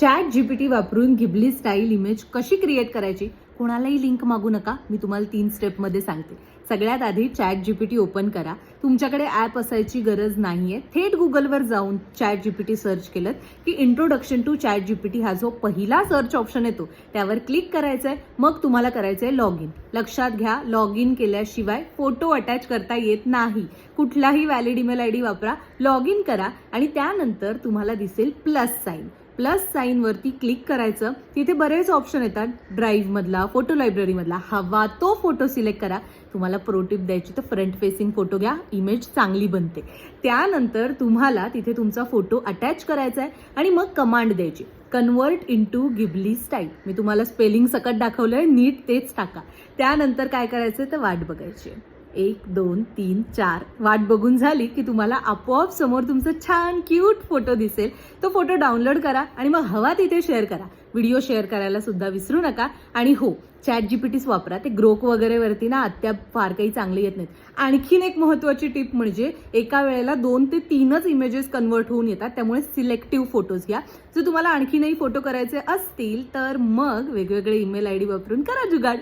Chat GPT वापरून Ghibli style image कशी create करायची, कोणालाही लिंक मागू नका. मी तुम्हाला 3 स्टेपमध्ये सांगते. सगळ्यात आधी चॅट जीपीटी ओपन करा. तुमच्याकडे ॲप असायची गरज नाहीये. थेट गुगलवर जाऊन चॅट जीपीटी सर्च केलं की इंट्रोडक्शन टू चॅट जीपीटी हा जो पहिला सर्च ऑप्शन येतो त्यावर क्लिक करायचं आहे. मग तुम्हाला करायचं आहे लॉग इन. लक्षात घ्या, लॉग इन केल्याशिवाय फोटो अटॅच करता येत नाही. कुठलाही व्हॅलिड ईमेल आयडी वापरा, लॉग इन करा आणि त्यानंतर तुम्हाला दिसेल प्लस साईन वरती क्लिक करायचं. तिथे बरेच ऑप्शन येतात. ड्राईव्ह मधला, फोटो लायब्ररी मधला, हवा तो फोटो सिलेक्ट करा. तुम्हाला प्रो टिप द्यायची तर फ्रंट फेसिंग फोटो घ्या, इमेज चांगली बनते. त्यानंतर तुम्हाला तिथे तुमचा फोटो अटॅच करायचा आहे आणि मग कमांड द्यायची, कन्वर्ट इनटू गिबली स्टाईल. मी तुम्हाला स्पेलिंग सकट दाखवलंय, नीट तेच टाका. त्यानंतर काय करायचं तर वाट बघायची. 1 2 3 4 वाट बघून झाली की तुम्हाला आपोआप समोर तुमचा छान क्यूट फोटो दिसेल. तो फोटो डाउनलोड करा आणि मग हवा तिथे शेअर करा. व्हिडिओ शेअर करायला सुद्धा विसरू नका. आणि हो, चॅट जीपीटीच वापरा. ते ग्रोक वगैरे वरती ना अद्याप फार काही चांगले येत नाहीत. आणखीन एक महत्त्वाची टिप म्हणजे एका वेळेला 2 ते 3च इमेजेस कन्वर्ट होऊन येतात. त्यामुळे सिलेक्टिव्ह फोटोज घ्या. जर तुम्हाला आणखीनही फोटो करायचे असतील तर मग वेगवेगळे ईमेल आयडी वापरून करा जुगाड.